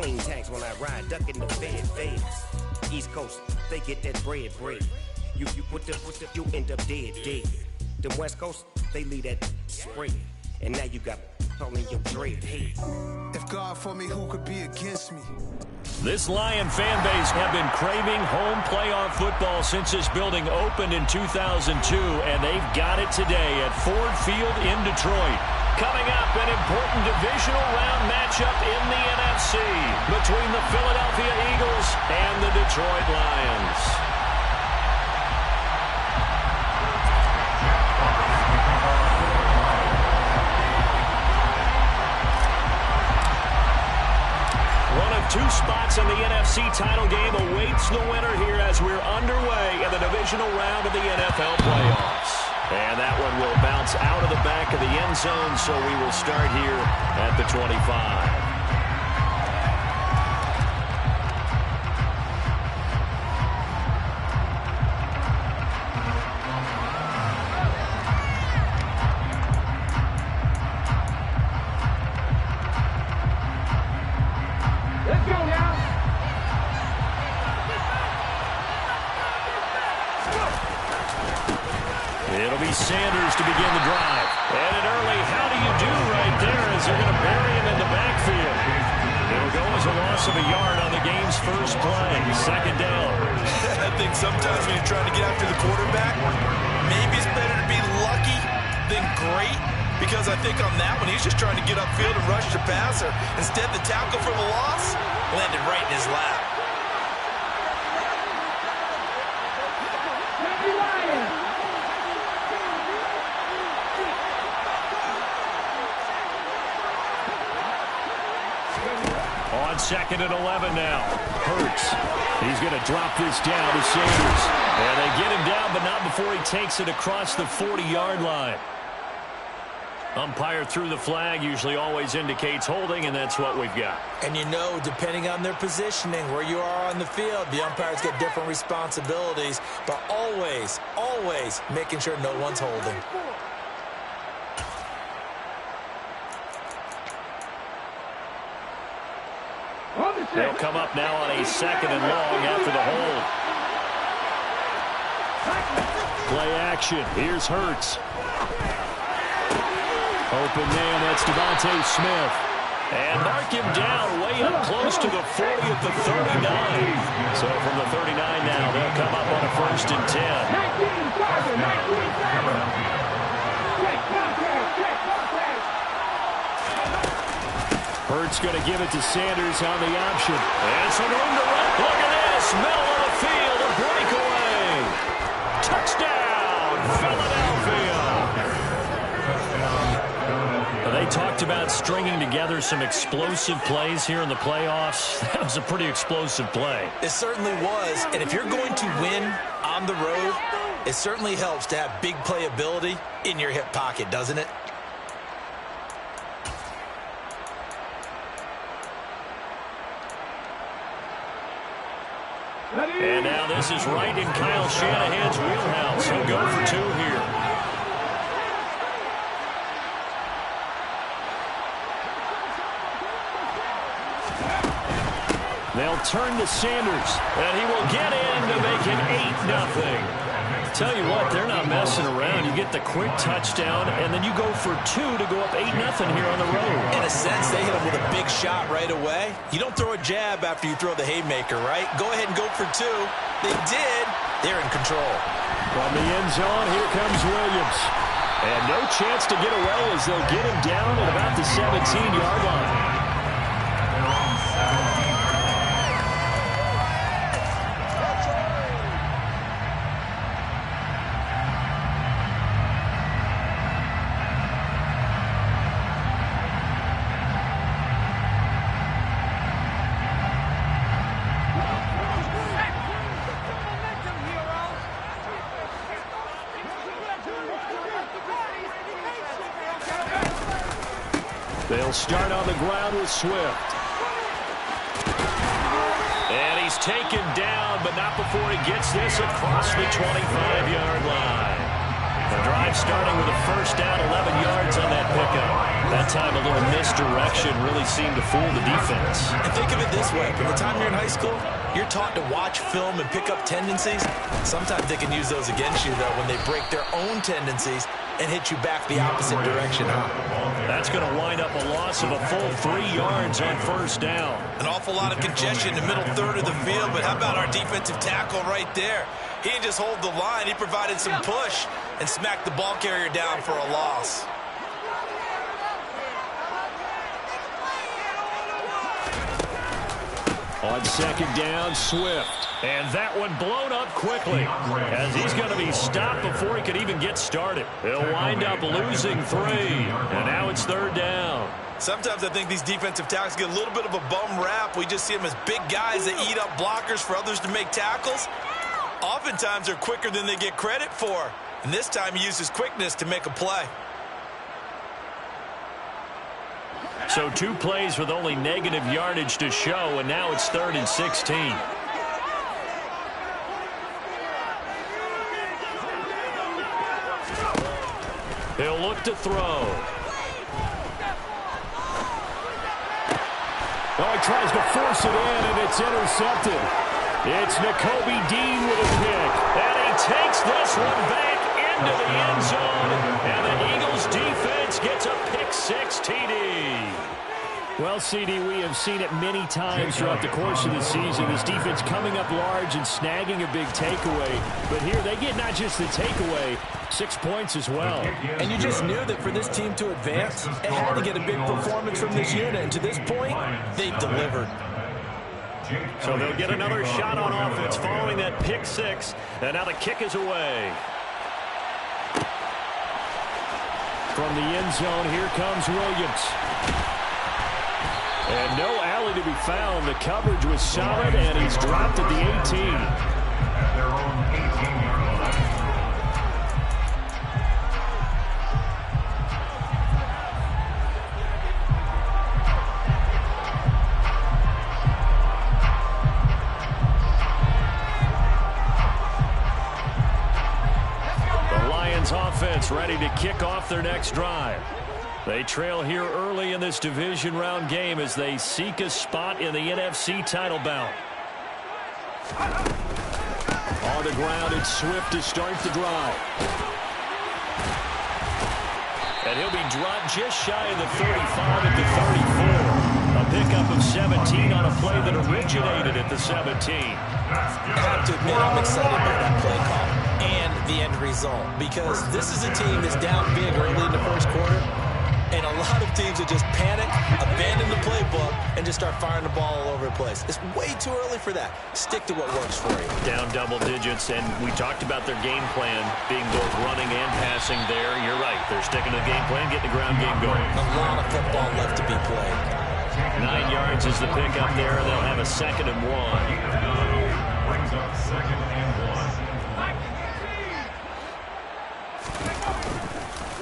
Clean tags when I ride, ducking the feds. East Coast, they get that bread. You put the, you end up dead. Them West Coast, they leave that spread. And now you got all in your dread head. If God for me, who could be against me? This Lion fan base have been craving home playoff football since this building opened in 2002, and they've got it today at Ford Field in Detroit. Coming up, an important divisional round matchup in the NFC between the Philadelphia Eagles and the Detroit Lions. Two spots in the NFC title game awaits the winner here as we're underway in the divisional round of the NFL playoffs. And that one will bounce out of the back of the end zone, so we will start here at the 25. Sanders to begin the drive. And an early how do you do right there as they're going to bury him in the backfield. It'll go as a loss of a yard on the game's first play. Second down. I think sometimes when you're trying to get after the quarterback, maybe it's better to be lucky than great. Because I think on that one, he's just trying to get upfield and rush the passer. Instead, the tackle for the loss landed right in his lap. On second and 11 now. Hurts. He's going to drop this down to Sanders. And they get him down, but not before he takes it across the 40-yard line. Umpire threw the flag, usually always indicates holding, and that's what we've got. And you know, depending on their positioning, where you are on the field, the umpires get different responsibilities, but always, always making sure no one's holding. They'll come up now on a second and long after the hold. Play action. Here's Hurts. Open man, that's Devontae Smith. And mark him down way up close to the 40 at the 39. So from the 39 now, they'll come up on a first and 10. Hurts going to give it to Sanders on the option. And some room to run. Look at this. Middle of the field, a breakaway. Touchdown, Philadelphia. They talked about stringing together some explosive plays here in the playoffs. That was a pretty explosive play. It certainly was. And if you're going to win on the road, it certainly helps to have big playability in your hip pocket, doesn't it? And now this is right in Kyle Shanahan's wheelhouse. He'll go for two here. They'll turn to Sanders, and he will get in to make it 8-0. Tell you what, they're not messing around. You get the quick touchdown, and then you go for two to go up 8-0 here on the road. In a sense, they hit him with a big shot right away. You don't throw a jab after you throw the haymaker, right? Go ahead and go for two. They did. They're in control. From the end zone, here comes Williams. And no chance to get away as they'll get him down at about the 17-yard line. They'll start on the ground with Swift. And he's taken down, but not before he gets this across the 25-yard line. The drive starting with a first down, 11 yards on that pickup. That time a little misdirection really seemed to fool the defense. And think of it this way. By the time you're in high school, you're taught to watch film and pick up tendencies. Sometimes they can use those against you, though, when they break their own tendencies and hit you back the opposite direction, huh? That's going to wind up a loss of a full 3 yards on first down. An awful lot of congestion in the middle third of the field, but how about our defensive tackle right there? He didn't just hold the line, he provided some push and smacked the ball carrier down for a loss. On second down, Swift. And that one blown up quickly as he's going to be stopped before he could even get started. He'll wind up losing 3. And now it's third down. Sometimes I think these defensive tackles get a little bit of a bum rap. We just see them as big guys that eat up blockers for others to make tackles. Oftentimes they're quicker than they get credit for. And this time he used his quickness to make a play. So 2 plays with only negative yardage to show, and now it's 3rd and 16. He'll look to throw. Oh, he tries to force it in, and it's intercepted. It's Nakobe Dean with a pick, and he takes this one back into the end zone, and the Eagles defense gets a pick-6 TD. Well, CD, we have seen it many times throughout the course of the season. This defense coming up large and snagging a big takeaway. But here they get not just the takeaway, 6 points as well. And you just knew that for this team to advance, it had to get a big performance from this unit. And to this point, they've delivered. So they'll get another shot on offense following that pick-6. And now the kick is away. From the end zone, here comes Williams. And no alley to be found. The coverage was solid, and he's dropped at the 18. At their own 18-yard line. The Lions offense ready to kick off their next drive. They trail here early in this division round game as they seek a spot in the NFC title bout. On the ground, it's Swift to start the drive. And he'll be dropped just shy of the 35 at the 34. A pickup of 17 on a play that originated at the 17. I have to admit, I'm excited about that play call and the end result, because this is a team that's down big early in the first quarter. And a lot of teams that just panic, abandon the playbook, and just start firing the ball all over the place. It's way too early for that. Stick to what works for you. Down double digits, and we talked about their game plan being both running and passing there. You're right. They're sticking to the game plan, getting the ground game going. A lot of football left to be played. 9 yards is the pickup there. They'll have a 2nd and 1. Brings up 2nd and 1.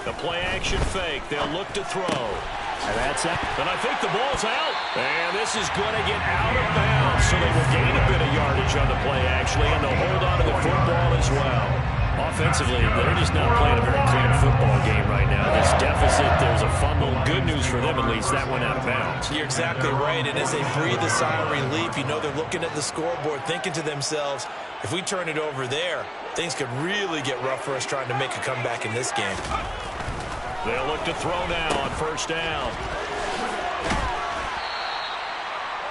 The play-action fake. They'll look to throw. And that's it. And I think the ball's out. And this is going to get out of bounds. So they will gain a bit of yardage on the play, actually, and they'll hold on to the football as well. Offensively, they're just not playing a very clean football game right now. This deficit, there's a fumble. Good news for them, at least. That went out of bounds. You're exactly right. And as they breathe a sigh of relief, you know they're looking at the scoreboard, thinking to themselves, if we turn it over there, things could really get rough for us trying to make a comeback in this game. They'll look to throw now on first down.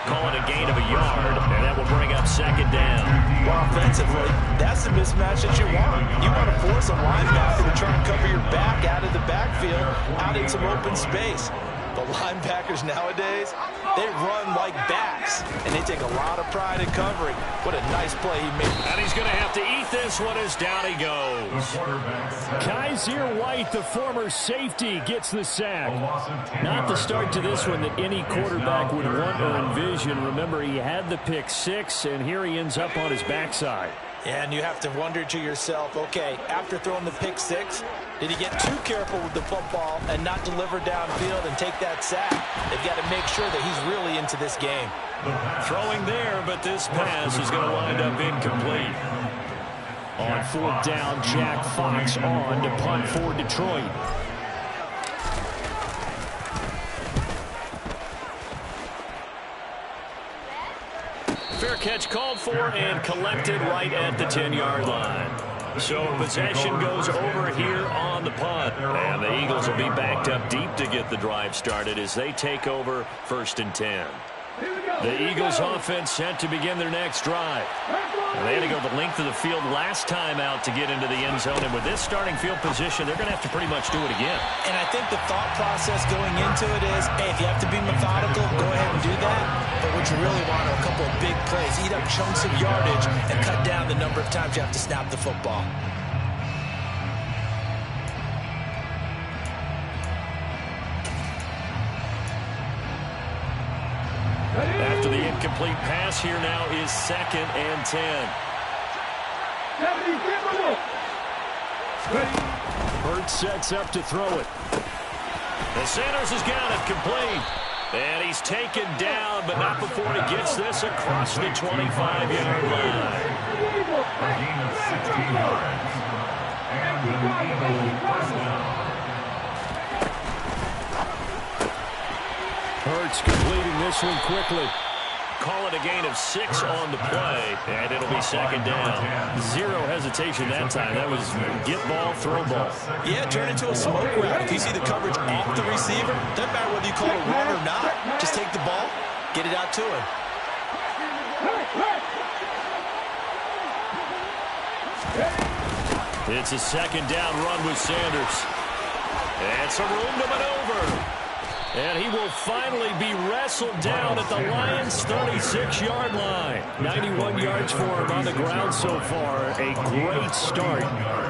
Call it a gain of a yard, and that will bring up 2nd down. Well, offensively, that's the mismatch that you want. You want to force a linebacker to try and cover your back out of the backfield, out in some open space. But linebackers nowadays, they run like backs, and they take a lot of pride in covering. What a nice play he made. And he's going to have to eat this one as down he goes. Kaiser White, the former safety, gets the sack. Not the start to this one that any quarterback would want or envision. Remember, he had the pick-6, and here he ends up on his backside. Yeah, and you have to wonder to yourself, okay, after throwing the pick-6, did he get too careful with the football and not deliver downfield and take that sack? They've got to make sure that he's really into this game. Throwing there, but this pass is going to wind up incomplete. On 4th down, Jack Fox on to punt for Detroit. Fair catch called for and collected right at the 10-yard line. So possession goes over here on the punt. And the Eagles will be backed up deep to get the drive started as they take over 1st and 10. The Eagles offense set to begin their next drive. They had to go the length of the field last time out to get into the end zone. And with this starting field position, they're going to have to pretty much do it again. And I think the thought process going into it is, hey, if you have to be methodical, go ahead and do that. But what you really want are a couple of big plays. Eat up chunks of yardage and cut down the number of times you have to snap the football. After the incomplete pass, here now is 2nd and 10. Hurts sets up to throw it. And Sanders has got it complete. And he's taken down, but not before he gets this across the 25-yard line. A gain of 16 yards. And an Eagle first down. Hurts completing this one quickly. Call it a gain of 6 on the play, and it'll be 2nd down. Zero hesitation that time. That was get ball, throw ball. Yeah, turn into a smoke route. If you see the coverage off the receiver, doesn't matter whether you call it run or not. Just take the ball, get it out to him. It's a 2nd down run with Sanders. And some room to maneuver. And he will finally be wrestled down at the Lions' 36-yard line. 91 yards for him on the ground so far. A great start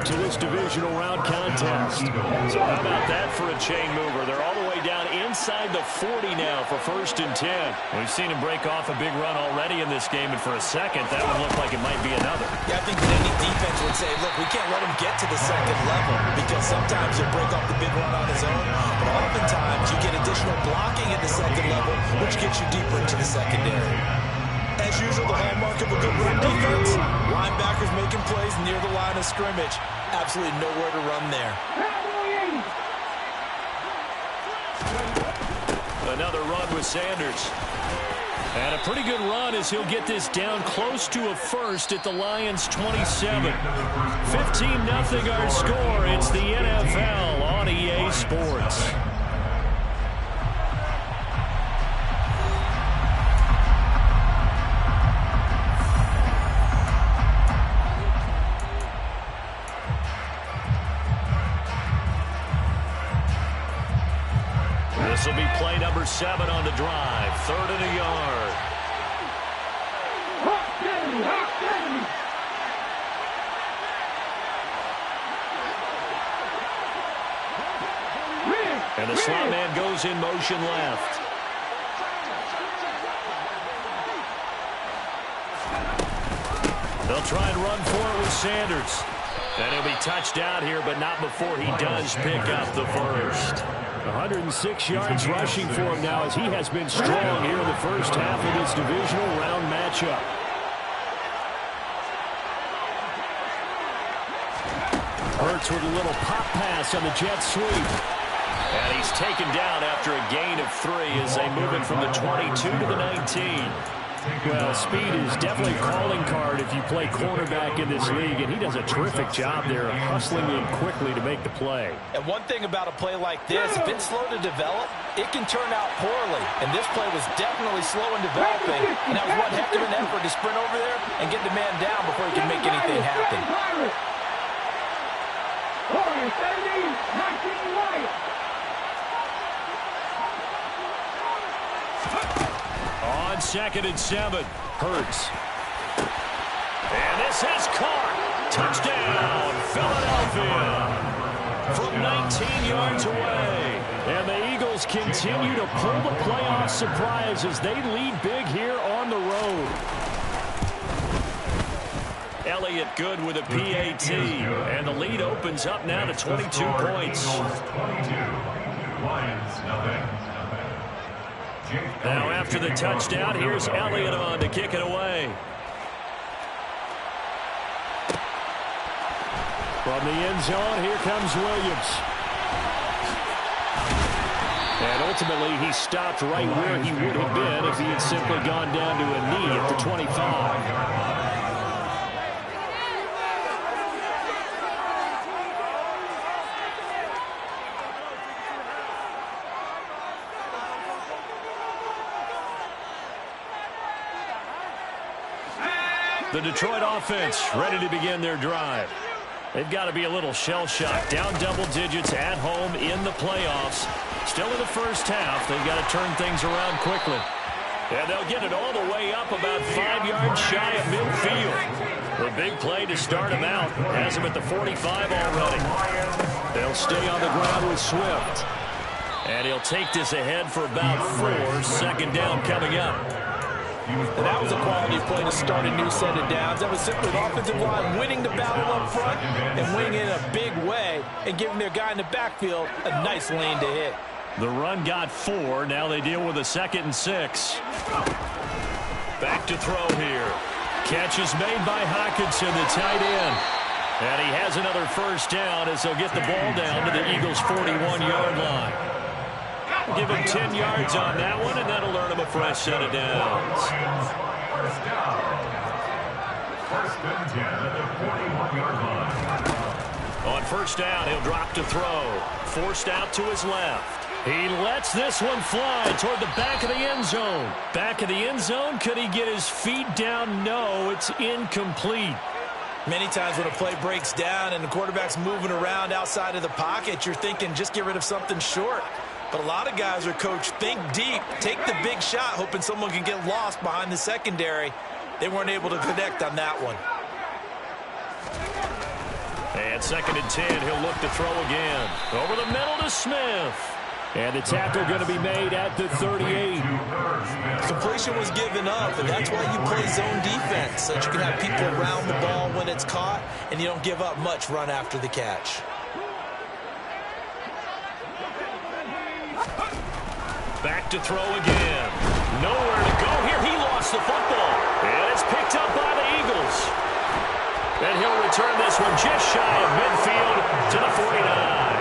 to this divisional round contest. So how about that for a chain mover? They're all the way down inside the 40 now for 1st and 10. We've seen him break off a big run already in this game, and for a second, that would look like it might be another. Yeah, I think any defense would say, look, we can't let him get to the 2nd level because sometimes he'll break off the big run on his own, but oftentimes you get additional blocking at the 2nd level, which gets you deeper into the secondary. As usual, the hallmark of a good run defense, linebackers making plays near the line of scrimmage. Absolutely nowhere to run there. Another run with Sanders. And a pretty good run as he'll get this down close to a first at the Lions' 27. 15-0 our score. It's the NFL on EA Sports. This will be play number 7 on the drive. 3rd and a yard. And the slot man goes in motion left. They'll try and run for it with Sanders. And he'll be touched out here, but not before he does pick up the first. 106 yards rushing for him now as he has been strong here in the first half of this divisional round matchup. Hurts with a little pop pass on the jet sweep. And he's taken down after a gain of 3 as they move in from the 22 to the 19. Well, speed is definitely a calling card if you play quarterback in this league, and he does a terrific job there hustling in quickly to make the play. And one thing about a play like this, if it's slow to develop, it can turn out poorly. And this play was definitely slow in developing, and that was one heck of an effort to sprint over there and get the man down before he can make anything happen. On 2nd and 7, Hurts. And this is caught. Touchdown, Philadelphia. From 19 yards away. And the Eagles continue to pull the playoff surprise as they lead big here on the road. Elliott good with a PAT. And the lead opens up now to 22 points. Lions, nothing. Now after the touchdown, here's Elliott on to kick it away. From the end zone, here comes Williams. And ultimately, he stopped right where he would have been if he had simply gone down to a knee at the 25. The Detroit offense ready to begin their drive. They've got to be a little shell-shocked. Down double digits at home in the playoffs. Still in the first half. They've got to turn things around quickly. And they'll get it all the way up about 5 yards shy of midfield. The big play to start him out. Has him at the 45 already. They'll stay on the ground with Swift. And he'll take this ahead for about 4. Second down coming up. And that was a quality play to start a new set of downs. That was simply the offensive line winning the battle up front and winning in a big way and giving their guy in the backfield a nice lane to hit. The run got 4. Now they deal with a 2nd and 6. Back to throw here. Catch is made by Hockenson, the tight end. And he has another first down as they'll get the ball down to the Eagles' 41-yard line. Give him 10 yards on that one, and that'll earn him a fresh set of downs. First down. First and 10 at the 41-yard line. On first down, he'll drop to throw. Forced out to his left. He lets this one fly toward the back of the end zone. Back of the end zone. Could he get his feet down? No, it's incomplete. Many times when a play breaks down and the quarterback's moving around outside of the pocket, you're thinking just get rid of something short. But a lot of guys are coached, think deep, take the big shot, hoping someone can get lost behind the secondary. They weren't able to connect on that one. And 2nd and 10, he'll look to throw again. Over the middle to Smith. And the tackle going to be made at the 38. Completion was given up, and that's why you play zone defense, so that you can have people around the ball when it's caught, and you don't give up much run after the catch. Back to throw again. Nowhere to go here. He lost the football. And it's picked up by the Eagles. And he'll return this one just shy of midfield to the 49.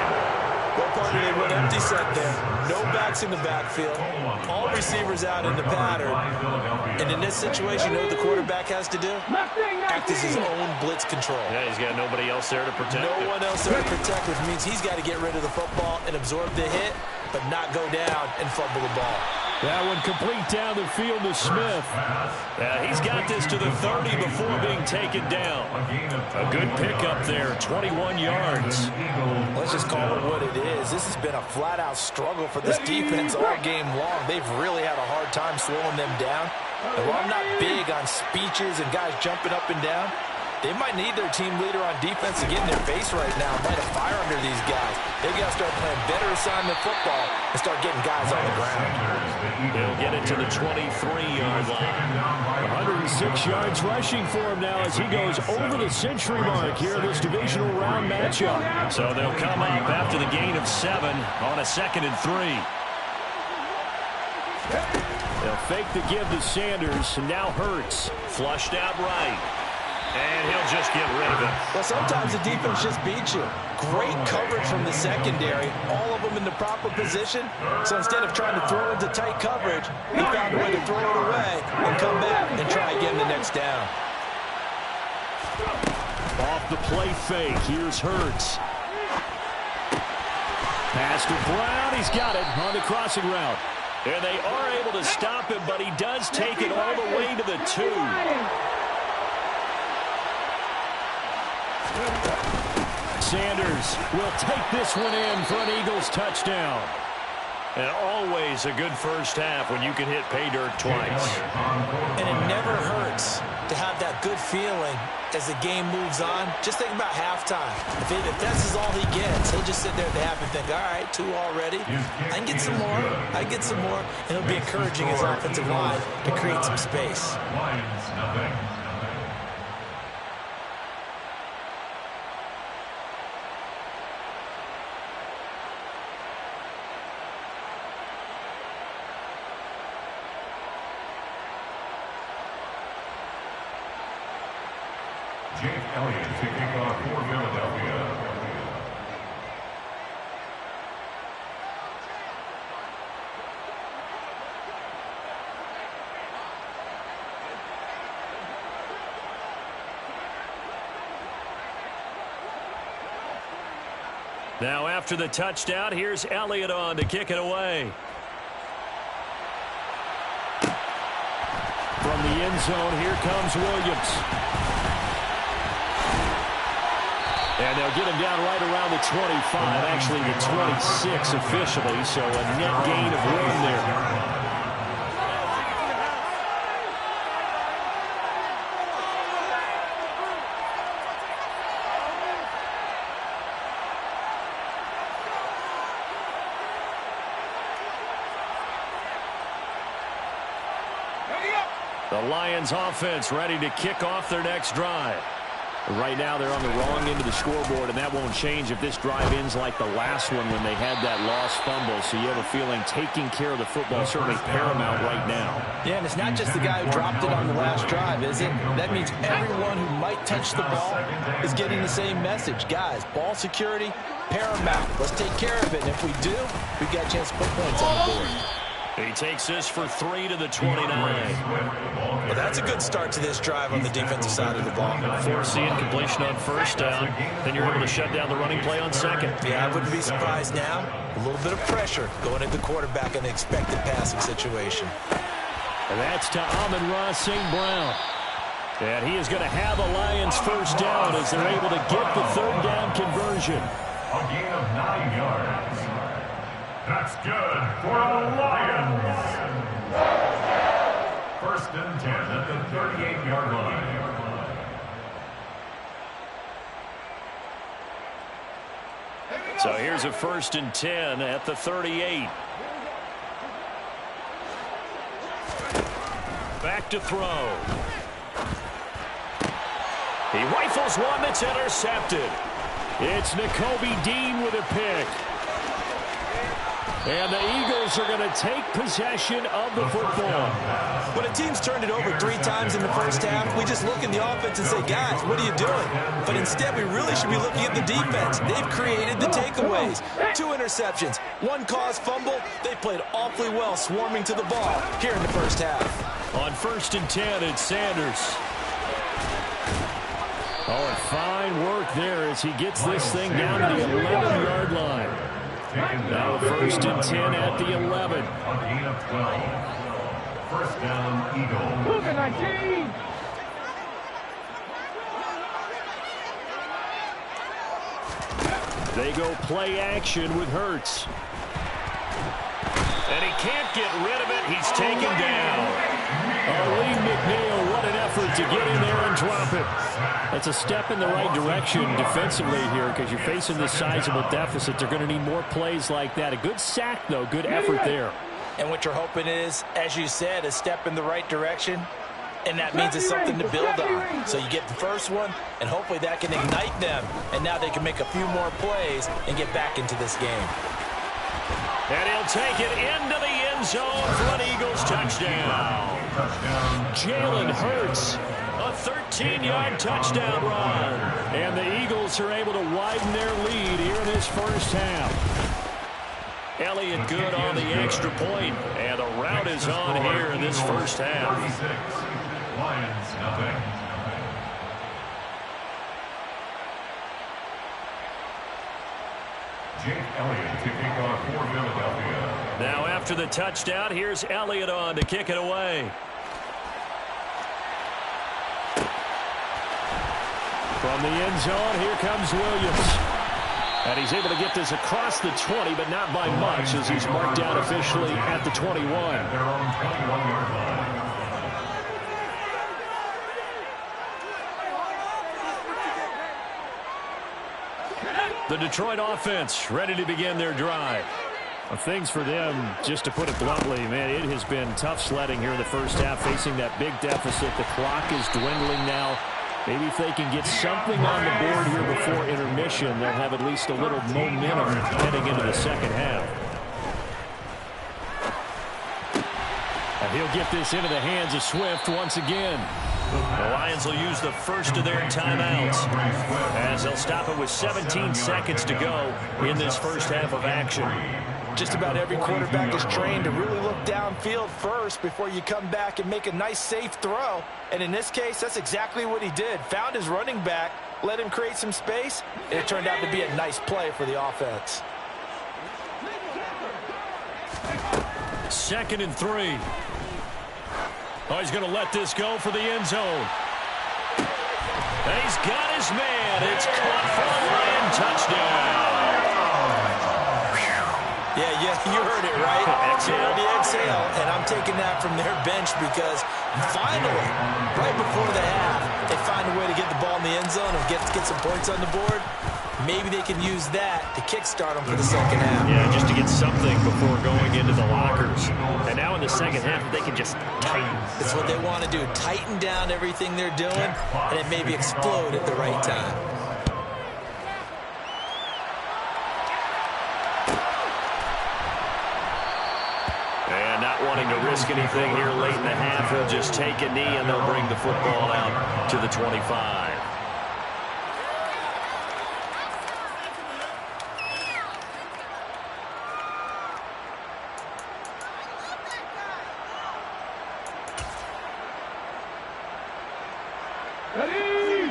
Well, partner, they went empty set there. No backs in the backfield. All receivers out in the pattern. And in this situation, you know what the quarterback has to do? Act as his own blitz control. Yeah, he's got nobody else there to protect him. No one else there to protect, which means he's got to get rid of the football and absorb the hit, but not go down and fumble the ball. That one complete down the field to Smith. He's got this to the 30 before being taken down. A good pickup there, 21 yards. Let's just call it what it is. This has been a flat-out struggle for this defense all game long. They've really had a hard time slowing them down. And while I'm not big on speeches and guys jumping up and down, they might need their team leader on defense to get in their face right now, light a fire under these guys. They've got to start playing better assignment football and start getting guys on the ground. He'll get it to the 23-yard line. 106 yards rushing for him now as he goes over the century mark here in this divisional round matchup. So they'll come up after the gain of 7 on a 2nd and 3. They'll fake the give to Sanders, and now Hurts. Flushed out right. And he'll just get rid of it. Well, sometimes the defense just beats you. Great coverage from the secondary. All of them in the proper position. So instead of trying to throw into tight coverage, he found a way to throw it away and come back and try again the next down. Off the play fake. Here's Hurts. Pass to Brown. He's got it on the crossing route. And they are able to stop him, but he does take it all the way to the 2. Sanders will take this one in for an Eagles touchdown. And always a good first half when you can hit pay dirt twice. And it never hurts to have that good feeling as the game moves on. Just think about halftime. If this is all he gets, he'll just sit there at the half and think, all right, 2 already. I can get some more. I can get some more. And he'll be encouraging his offensive line to create some space. Lions, nothing. Jake Elliott to kick off for Philadelphia. Now after the touchdown, here's Elliott on to kick it away. From the end zone, here comes Williams. And they'll get him down right around the 25, actually the 26 officially, so a net gain of 1 there. The Lions offense ready to kick off their next drive. Right now they're on the wrong end of the scoreboard, and that won't change if this drive ends like the last one when they had that lost fumble. So you have a feeling taking care of the football is certainly paramount right now. Yeah, and it's not just the guy who dropped it on the last drive, is it? That means everyone who might touch the ball is getting the same message. Guys, ball security, paramount. Let's take care of it, and if we do, we've got a chance to put points on the board. He takes this for 3 to the 29. Well, that's a good start to this drive on the defensive side of the ball. Force the incompletion on first down. Then you're able to shut down the running play on second. Yeah, I wouldn't be surprised now. A little bit of pressure going at the quarterback in the expected passing situation. And that's to Amon-Ra St. Brown. And he is going to have a Lions first down as they're able to get the third down conversion. A gain of 9 yards. That's good for the Lions. First and 10 at the 38-yard line. So here's a first and 10 at the 38. Back to throw. He rifles one that's intercepted. It's Nakobe Dean with a pick. And the Eagles are going to take possession of the football. When a team's turned it over 3 times in the first half, we just look at the offense and say, guys, what are you doing? But instead, we really should be looking at the defense. They've created the takeaways. 2 interceptions, 1 caused fumble. They played awfully well swarming to the ball here in the first half. On first and 10, it's Sanders. Oh, and fine work there as he gets this thing down to the 11-yard line. Now first and 10 at the 11. A gain of 12. First down, Eagles. They go play action with Hurts. And he can't get rid of it. He's taken down. Lee McNeil, what an effort to get in there and drop it. That's a step in the right direction defensively here because you're facing this sizable deficit. They're going to need more plays like that. A good sack, though. Good effort there. And what you're hoping is, as you said, a step in the right direction. And that means it's something to build on. So you get the first one, and hopefully that can ignite them. And now they can make a few more plays and get back into this game. And he'll take it into the end zone for an Eagles touchdown. Jalen Hurts, a 13-yard touchdown run. And the Eagles are able to widen their lead here in this first half. Elliott good on the extra point, and the route is on here in this first half. 36, Lions, nothing. Jake Elliott to kick off for Philadelphia. Now after the touchdown, here's Elliott on to kick it away. From the end zone, here comes Williams. And he's able to get this across the 20, but not by much as he's marked down officially at the 21. At their own 21-yard line. The Detroit offense ready to begin their drive. Well, things for them, just to put it bluntly, man, it has been tough sledding here in the first half, facing that big deficit. The clock is dwindling now. Maybe if they can get something on the board here before intermission, they'll have at least a little momentum heading into the second half. And he'll get this into the hands of Swift once again. The Lions will use the first of their timeouts as they'll stop it with 17 seconds to go in this first half of action. Just about every quarterback is trained to really look downfield first before you come back and make a nice, safe throw. And in this case, that's exactly what he did. Found his running back, let him create some space, and it turned out to be a nice play for the offense. 2nd and 3. Oh, he's going to let this go for the end zone. And he's got his man. It's caught for a Lion touchdown. Yeah, you heard it, right? Exhale. The exhale, and I'm taking that from their bench because finally, right before the half, they find a way to get the ball in the end zone and get some points on the board. Maybe they can use that to kickstart them for the second half. Yeah, just to get something before going into the lockers. And now in the second half, they can just tighten. That's what they want to do, tighten down everything they're doing, and then maybe explode at the right time. And not wanting to risk anything here late in the half, he'll just take a knee, and they'll bring the football out to the 25.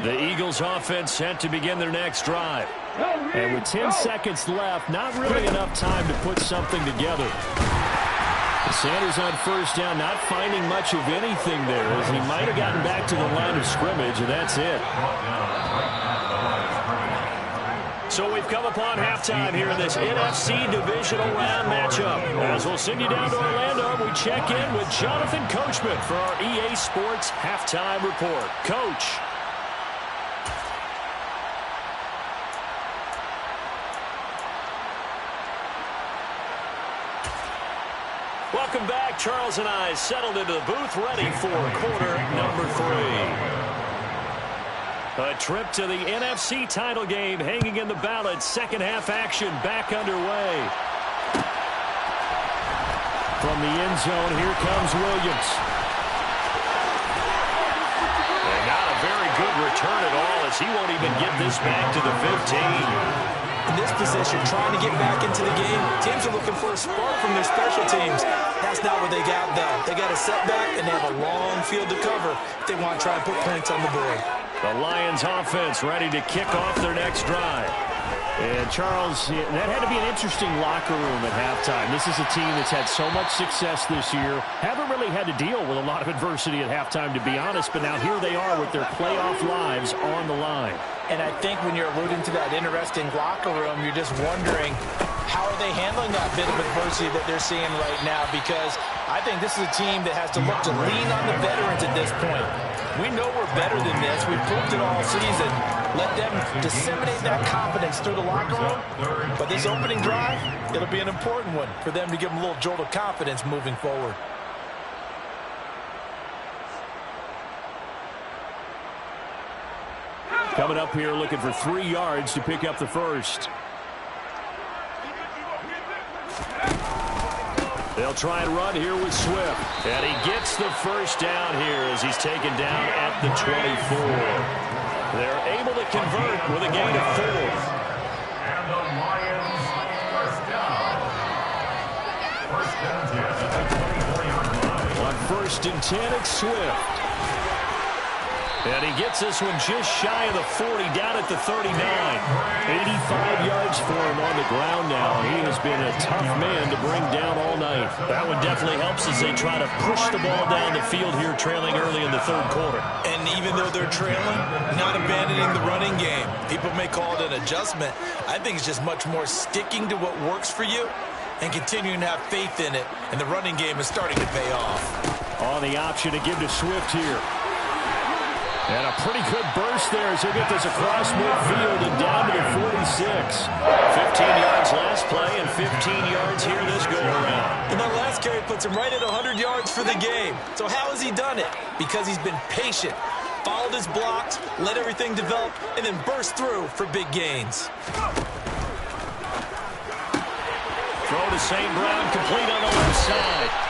The Eagles offense set to begin their next drive. And with 10 seconds left, not really enough time to put something together. Sanders on first down, not finding much of anything there, as he might have gotten back to the line of scrimmage, and that's it. So we've come upon halftime here in this NFC Divisional Round matchup. As we'll send you down to Orlando, we check in with Jonathan Coachman for our EA Sports Halftime Report. Coach. Welcome back. Charles and I settled into the booth, ready for quarter number 3. A trip to the NFC title game hanging in the balance. Second half action back underway. From the end zone, here comes Williams. And not a very good return at all, as he won't even get this back to the 15. In this position, trying to get back into the game, teams are looking for a spark from their special teams. That's not what they got, though. They got a setback, and they have a long field to cover if they want to try and put points on the board. The Lions offense ready to kick off their next drive. And, Charles, that had to be an interesting locker room at halftime. This is a team that's had so much success this year. Haven't really had to deal with a lot of adversity at halftime, to be honest. But now here they are with their playoff lives on the line. And I think when you're alluding to that interesting locker room, you're just wondering, how are they handling that bit of adversity that they're seeing right now? Because I think this is a team that has to look to lean on the veterans at this point. We know we're better than this. We've proved it all season. Let them disseminate that confidence through the locker room. But this opening drive, it'll be an important one for them to give them a little jolt of confidence moving forward. Coming up here looking for 3 yards to pick up the first. They'll try and run here with Swift. And he gets the first down here as he's taken down at the 24. They're able to convert with a gain of 4. And the Lions first down. First and 10 at the 24-yard line. On 1st and 10, it's Swift. And he gets this one just shy of the 40, down at the 39. 85 yards for him on the ground now. He has been a tough man to bring down all night. That one definitely helps as they try to push the ball down the field here, trailing early in the 3rd quarter. And even though they're trailing, not abandoning the running game. People may call it an adjustment. I think it's just much more sticking to what works for you and continuing to have faith in it. And the running game is starting to pay off. On the option to give to Swift here. And a pretty good burst there as he'll get this across midfield and down to the 46. 15 yards last play and 15 yards here this go-around. And that last carry puts him right at 100 yards for the game. So how has he done it? Because he's been patient, followed his blocks, let everything develop, and then burst through for big gains. Throw to St. Brown, complete on the left side.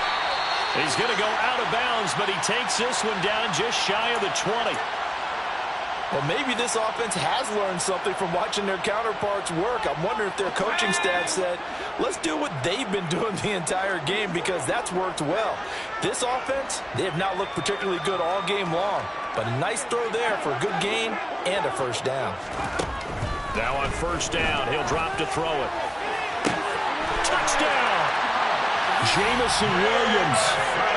He's going to go out of bounds, but he takes this one down just shy of the 20. Well, maybe this offense has learned something from watching their counterparts work. I'm wondering if their coaching staff said, let's do what they've been doing the entire game because that's worked well. This offense, they have not looked particularly good all game long. But a nice throw there for a good gain and a first down. Now on first down, he'll drop to throw it. Touchdown! Jamison Williams.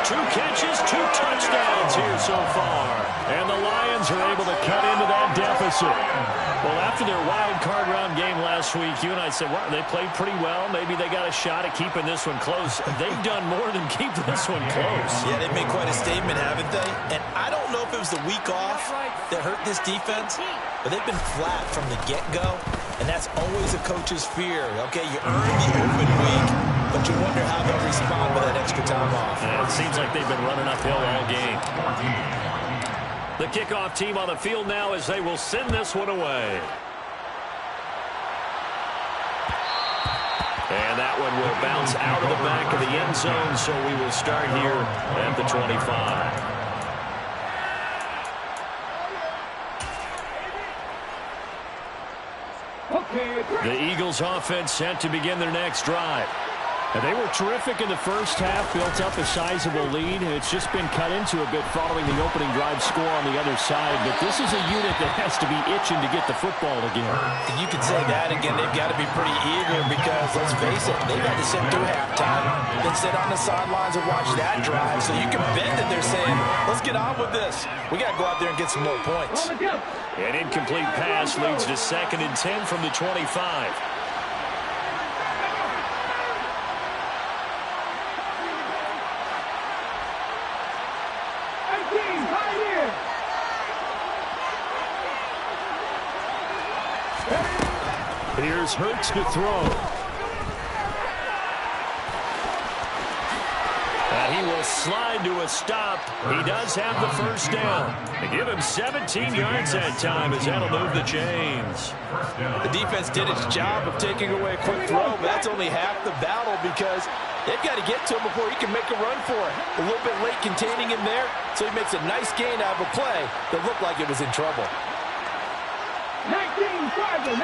2 catches, 2 touchdowns here so far. And the Lions are able to cut into that deficit. Well, after their wild card round game last week, you and I said, well, they played pretty well. Maybe they got a shot at keeping this one close. They've done more than keep this one close. Yeah, they've made quite a statement, haven't they? And I don't know if it was the week off that hurt this defense, but they've been flat from the get-go, and that's always a coach's fear. Okay, you earn the open week, but you wonder how they'll respond with that extra time off. And it seems like they've been running uphill all game. The kickoff team on the field now as they will send this one away. And that one will bounce out of the back of the end zone, so we will start here at the 25. The Eagles offense set to begin their next drive. And they were terrific in the first half, built up a sizable lead. It's just been cut into a bit following the opening drive score on the other side. But this is a unit that has to be itching to get the football again. You could say that again. They've got to be pretty eager because, let's face it, they've had to sit through halftime, then sit on the sidelines and watch that drive. So you can bet that they're saying, let's get on with this. We got to go out there and get some more points. An incomplete pass leads to 2nd and 10 from the 25. Here's Hurts to throw. He will slide to a stop. He does have the first down. They give him 17 yards that time as that'll move the chains. The defense did its job of taking away a quick throw, but that's only half the battle because they've got to get to him before he can make a run for it. A little bit late containing him there, so he makes a nice gain out of a play that looked like it was in trouble. 19 Charger.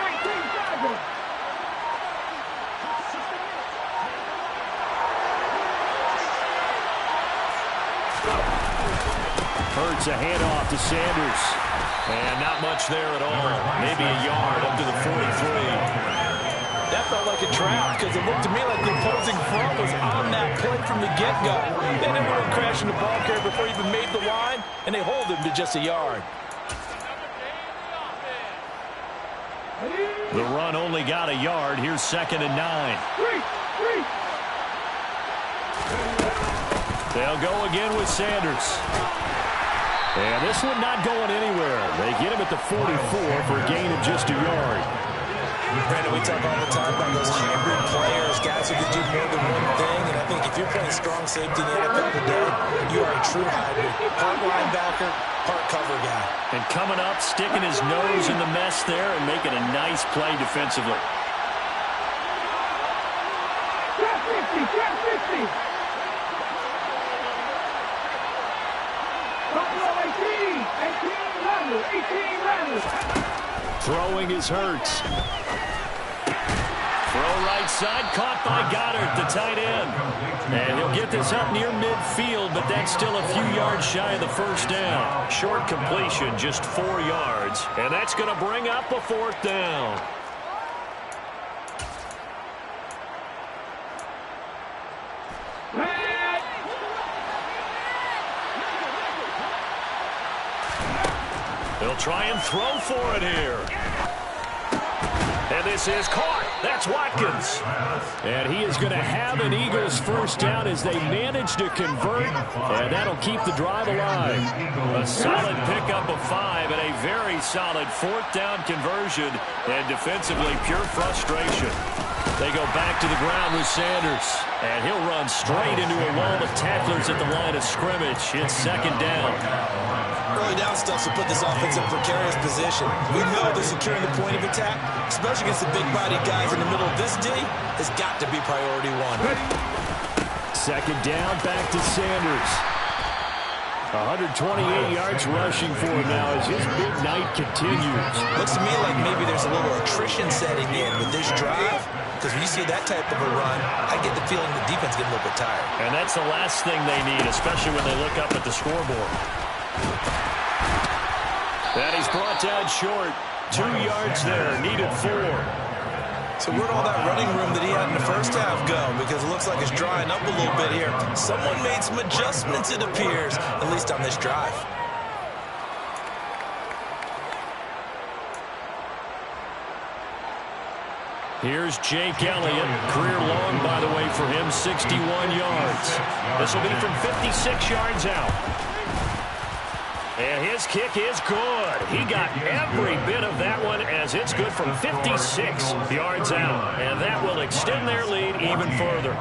Hurts a handoff to Sanders. And not much there at all. Maybe a yard up to the 43. That felt like a trap because it looked to me like the opposing front was on that play from the get-go. They never went crashing the ball carrier before he even made the line, and they hold him to just a yard. The run only got a yard. Here's 2nd and 9. They'll go again with Sanders. And this one not going anywhere. They get him at the 44 for a gain of just a yard. Brandon, we talk all the time about those hybrid players, guys who can do more than one thing. And I think if you're playing strong safety in the NFL today, you are a true hybrid. Part linebacker, part cover guy. And coming up, sticking his nose in the mess there and making a nice play defensively. Throwing is Hurts. Throw right side, caught by Goddard, the tight end. And he'll get this up near midfield, but that's still a few yards shy of the first down. Short completion, just 4 yards. And that's going to bring up a 4th down. They'll try and throw for it here. And this is caught. That's Watkins. And he is going to have an Eagles first down as they manage to convert. And that'll keep the drive alive. A solid pickup of 5 and a very solid 4th down conversion. And defensively, pure frustration. They go back to the ground with Sanders. And he'll run straight into a wall of tacklers at the line of scrimmage. It's 2nd down. Early down stuff to put this offense in a precarious position. We know they're securing the point of attack, especially against the big-bodied guys in the middle of this D, has got to be priority 1. 2nd down, back to Sanders. 128 yards rushing for him now as his big night continues. Looks to me like maybe there's a little attrition setting in with this drive, because when you see that type of a run, I get the feeling the defense getting a little bit tired. And that's the last thing they need, especially when they look up at the scoreboard. And he's brought down short. 2 yards there, needed 4. So where'd all that running room that he had in the first half go? Because it looks like it's drying up a little bit here. Someone made some adjustments, it appears, at least on this drive. Here's Jake Elliott. Career long, by the way, for him, 61 yards. This will be from 56 yards out. And his kick is good. He got every bit of that one as it's good from 56 yards out. And that will extend their lead even further.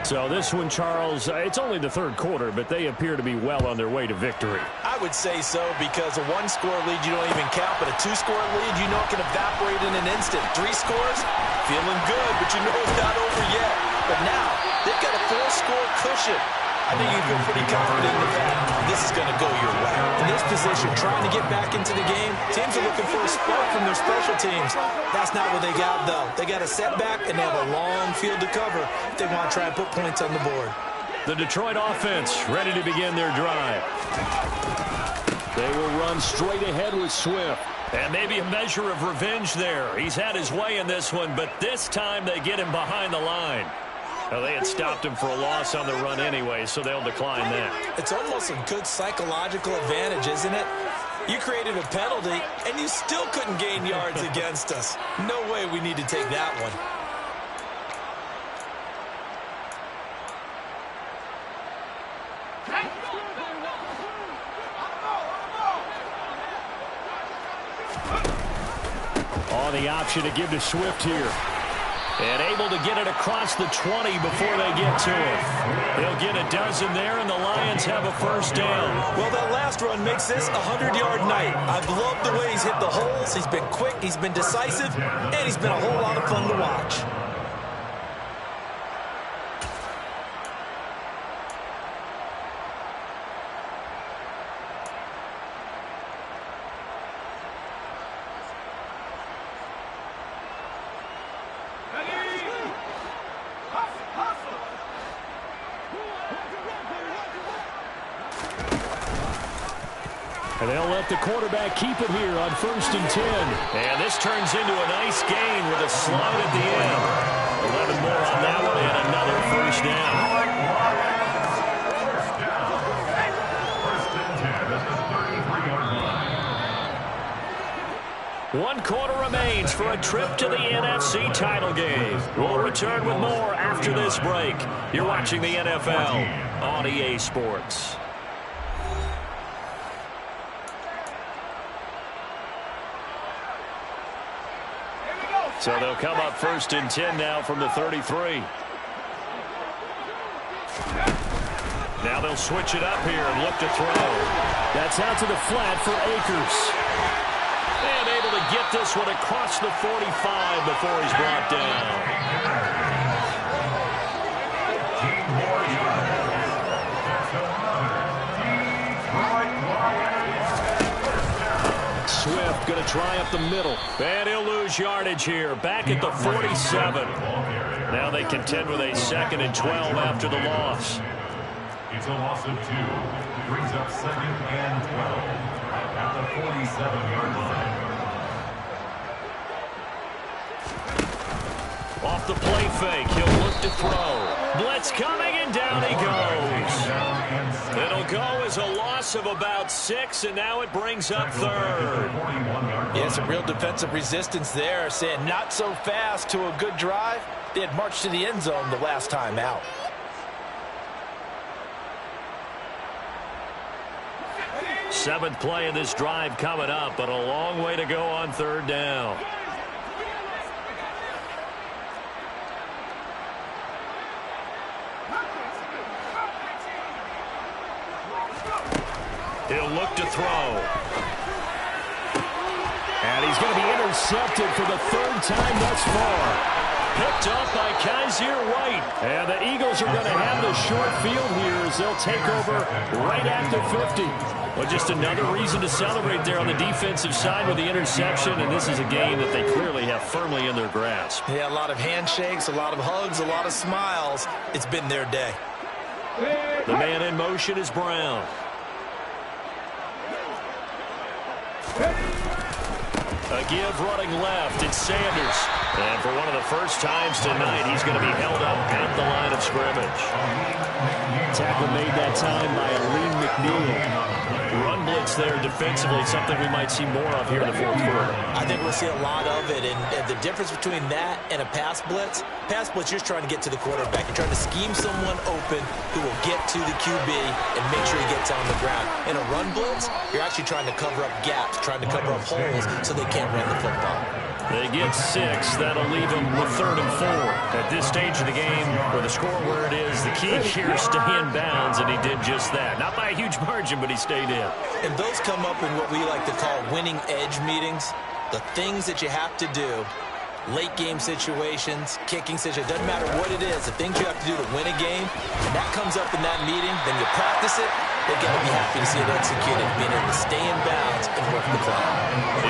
So this one, Charles, it's only the third quarter, but they appear to be well on their way to victory. I would say so, because a 1-score lead you don't even count, but a 2-score lead you know it can evaporate in an instant. 3 scores, feeling good, but you know it's not over yet. But now, they've got a 4-score cushion. I think you feel pretty confident in the fact this is going to go your way. In this position, trying to get back into the game, teams are looking for a spark from their special teams. That's not what they got, though. They got a setback, and they have a long field to cover if they want to try and put points on the board. The Detroit offense ready to begin their drive. They will run straight ahead with Swift. And maybe a measure of revenge there. He's had his way in this one, but this time they get him behind the line. Well, they had stopped him for a loss on the run anyway, so they'll decline that. It's almost a good psychological advantage, isn't it? You created a penalty, and you still couldn't gain yards against us. No way we need to take that one. On the option to give to Swift here. And able to get it across the 20 before they get to it. They'll get a dozen there, and the Lions have a first down. Well, that last run makes this a 100-yard night. I've loved the way he's hit the holes. He's been quick, he's been decisive, and he's been a whole lot of fun to watch. And they'll let the quarterback keep it here on 1st and 10. And this turns into a nice gain with a slide at the end. 11 more on that one and another first down. First and 10 at the 33-yard line. 1 quarter remains for a trip to the NFC title game. We'll return with more after this break. You're watching the NFL on EA Sports. So they'll come up 1st and 10 now from the 33. Now they'll switch it up here and look to throw. That's out to the flat for Akers. And able to get this one across the 45 before he's brought down. Swift going to try up the middle. And he'll lose yardage here. Back at the 47. Now they contend with a 2nd and 12 after the loss. It's a loss of 2. Brings up 2nd and 12 at the 47-yard line. Off the play fake, he'll look to throw. Blitz coming, and down he goes. It'll go as a loss of about 6, and now it brings up 3rd. Yeah, some real defensive resistance there, saying not so fast to a good drive. They had marched to the end zone the last time out. Seventh play of this drive coming up, but a long way to go on 3rd down. He'll look to throw. And he's going to be intercepted for the 3rd time thus far. picked off by Kaiser White. And the Eagles are going to have the short field here as they'll take over right after 50. Well, just another reason to celebrate there on the defensive side with the interception, and this is a game that they clearly have firmly in their grasp. Yeah, a lot of handshakes, a lot of hugs, a lot of smiles. It's been their day. The man in motion is Brown. A give running left, it's Sanders. And for one of the first times tonight, he's going to be held up at the line of scrimmage. Tackle made that time by Aleem McNeil. Run blitz there defensively, something we might see more of here in the fourth quarter. I think we'll see a lot of it, and the difference between that and a pass blitz, you're just trying to get to the quarterback. You're trying to scheme someone open who will get to the QB and make sure he gets on the ground. In a run blitz, you're actually trying to cover up gaps, trying to cover up holes so they can't run the football. They get 6. That'll leave them with 3rd and 4. At this stage of the game, with the score where it is, the key here is stay in bounds, and he did just that. Not by a huge margin, but he stayed in. And those come up in what we like to call winning edge meetings. The things that you have to do, late game situations, kicking situations, doesn't matter what it is, the things you have to do to win a game, and that comes up in that meeting, then you practice it, they've got to be happy to see it executed, being able to stay in bounds and work the play.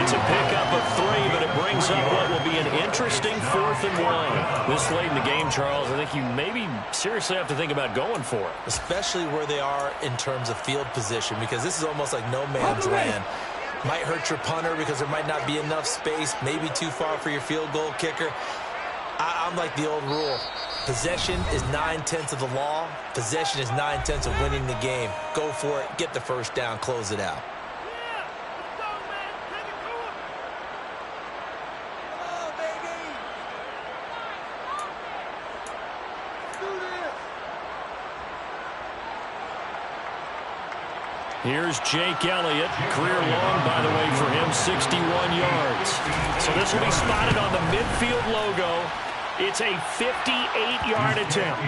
It's a pickup of 3, but it brings up what will be an interesting 4th and 1. This late in the game, Charles, I think you maybe seriously have to think about going for it. Especially where they are in terms of field position, because this is almost like no man's land. Might hurt your punter because there might not be enough space, maybe too far for your field goal kicker. I'm like the old rule. Possession is 9/10 of the law. Possession is 9/10 of winning the game. Go for it. Get the first down. Close it out. Here's Jake Elliott. Career long, by the way, for him, 61 yards. So this will be spotted on the midfield logo. It's a 58-yard attempt.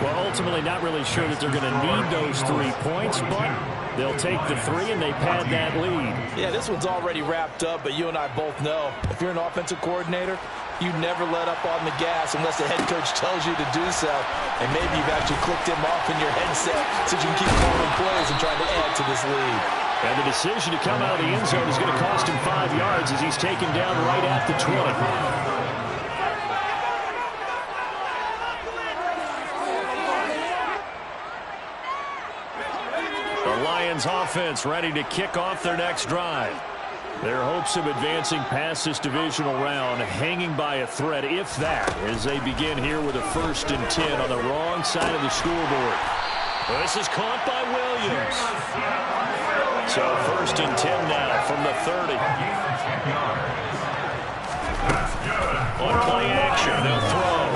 Well, ultimately, not really sure that they're going to need those 3 points, but they'll take the 3 and they pad that lead. Yeah, this one's already wrapped up, but you and I both know if you're an offensive coordinator, you never let up on the gas unless the head coach tells you to do so. And maybe you've actually clicked him off in your headset so you can keep calling plays and trying to add to this lead. And the decision to come out of the end zone is going to cost him 5 yards as he's taken down right at the 20. The Lions offense ready to kick off their next drive. Their hopes of advancing past this divisional round hanging by a thread, if that, as they begin here with a 1st and 10 on the wrong side of the scoreboard. This is caught by Williams. So 1st and 10 now from the 30. On play action, they'll throw.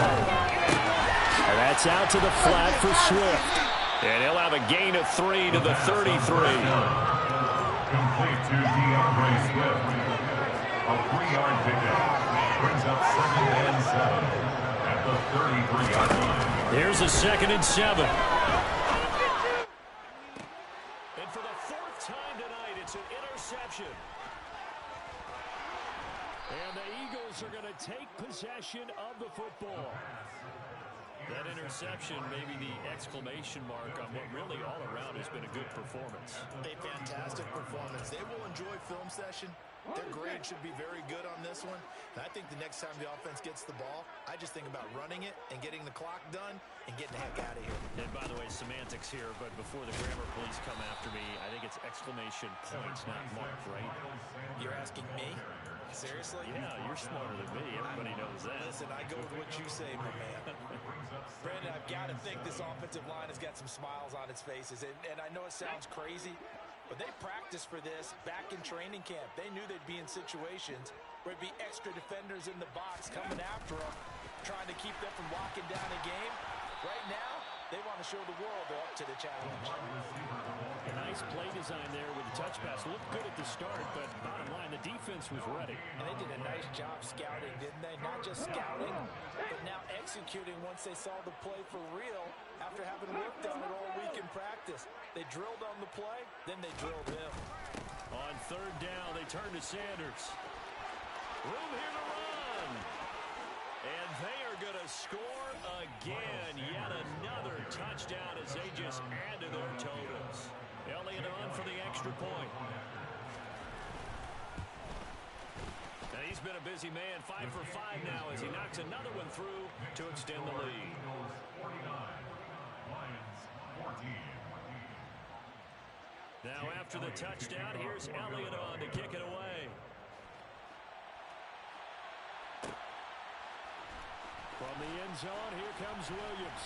And that's out to the flat for Swift. And he'll have a gain of 3 to the 33. Complete to DeAndre Swift. A 3-yard pickup. Brings up 2nd and 7 at the 33-yard line. Here's a 2nd and 7. And for the 4th time tonight, it's an interception. And the Eagles are going to take possession of the football. That interception, maybe the exclamation mark on what really all around has been a good performance. A fantastic performance. They will enjoy film session. Their grade should be very good on this one. And I think the next time the offense gets the ball, I just think about running it and getting the clock done and getting the heck out of here. And by the way, semantics here, but before the grammar police come after me, I think it's exclamation points, not mark, right? You're asking me? Seriously? Yeah, you're smarter than me. Everybody knows that. Listen, I go with what you say, my man. Brandon, I've got to think this offensive line has got some smiles on its faces. And I know it sounds crazy, but they practiced for this back in training camp. They knew they'd be in situations where it'd be extra defenders in the box coming after them, trying to keep them from locking down a game. Right now, they want to show the world they're up to the challenge. A nice play design there with the touch pass. Looked good at the start, but bottom line, the defense was ready. And they did a nice job scouting, didn't they? Not just scouting, but now executing once they saw the play for real after having worked on it all week in practice. They drilled on the play, then they drilled him. On 3rd down, they turn to Sanders. Room here to run. And they the score again. Yet another touchdown as they just add to their totals. Elliott on for the extra point. And he's been a busy man, 5 for 5 now as he knocks another one through to extend the lead. Eagles 49, Lions 14. Now after the touchdown, here's Elliott on to kick it away. From the end zone, here comes Williams.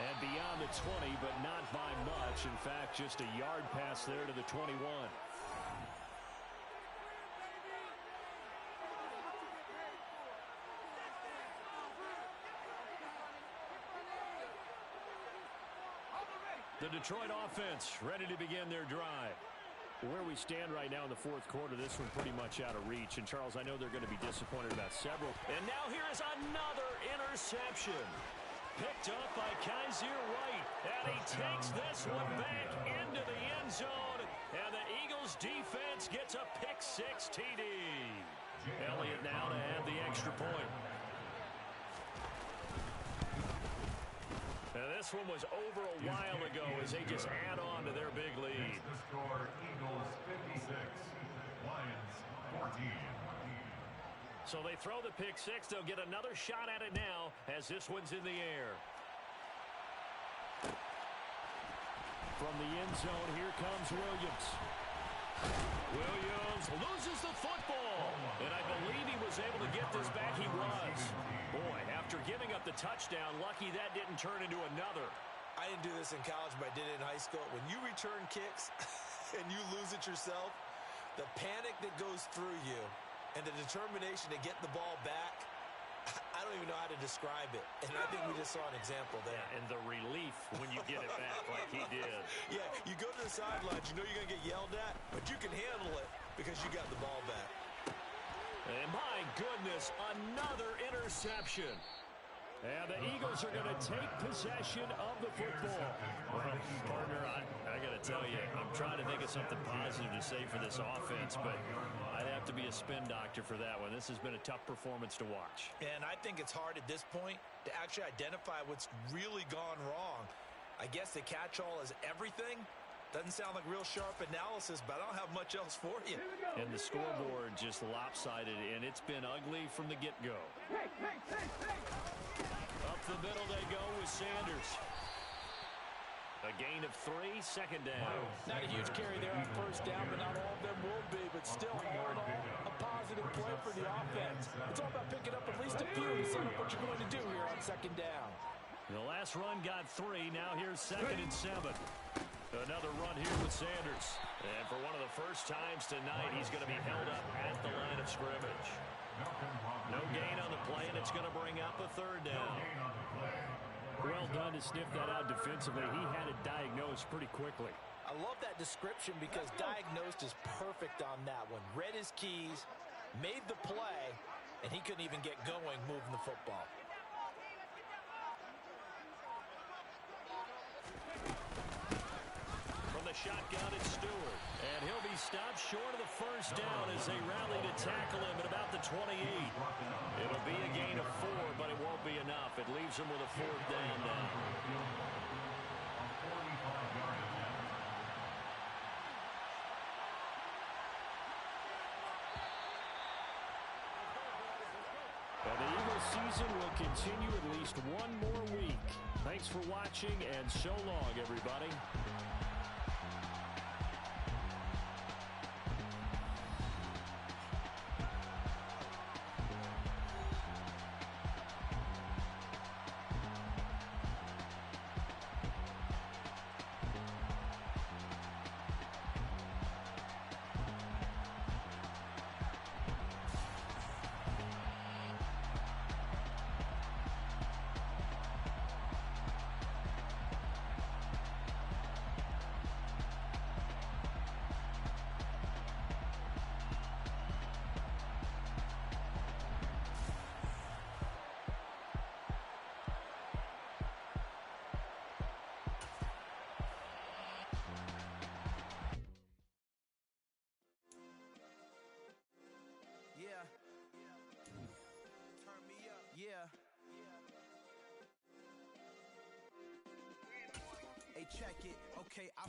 And beyond the 20, but not by much. In fact, just a yard pass there to the 21. The Detroit offense ready to begin their drive. Where we stand right now in the fourth quarter, this one pretty much out of reach. And, Charles, I know they're going to be disappointed about several. And now here is another interception. Picked up by Kaiser White. And he takes this one back into the end zone. And the Eagles defense gets a pick-6 TD. Elliott now to add the extra point. Now, this one was over a while ago as they just add on to their big lead. The score, Eagles 56, Lions 14. So they throw the pick-6. They'll get another shot at it now as this one's in the air. From the end zone, here comes Williams. Williams loses the football. And I believe he was able to get this back. He was. Boy, after giving up the touchdown, lucky that didn't turn into another. I didn't do this in college, but I did it in high school. When you return kicks and you lose it yourself, the panic that goes through you and the determination to get the ball back, I don't even know how to describe it. And I think we just saw an example there. Yeah, and the relief when you get it back like he did. Yeah, you go to the sidelines, you know you're going to get yelled at, but you can handle it because you got the ball back. And my goodness, another interception. And the Eagles are going to take possession of the football. Well, partner, I got to tell you, I'm trying to think of something positive to say for this offense, but I'd have to be a spin doctor for that one. This has been a tough performance to watch. And I think it's hard at this point to actually identify what's really gone wrong. I guess the catch-all is everything. Doesn't sound like real sharp analysis, but I don't have much else for you. And the scoreboard just lopsided, and it's been ugly from the get-go. Up the middle they go with Sanders. A gain of 3, second down. Not a huge carry there on first down, but not all of them will be. But still, all in all, a positive play for the offense. It's all about picking up at least a few to set up what you're going to do here on second down. The last run got 3. Now here's 2nd and 7. Another run here with Sanders. And for one of the first times tonight, he's going to be held up at the line of scrimmage. No gain on the play, and it's going to bring up a 3rd down. Well done to sniff that out defensively. He had it diagnosed pretty quickly. I love that description because diagnosed is perfect on that one. Read his keys, made the play, and he couldn't even get going moving the football. From the shotgun, it's Stewart. And he'll be stopped short of the first down as they rally to tackle him at about the 28. It'll be a gain of 4, but it won't be enough. It leaves him with a 4th down now. Well, the Eagles season will continue at least one more week. Thanks for watching, and so long, everybody. jacket. Okay, I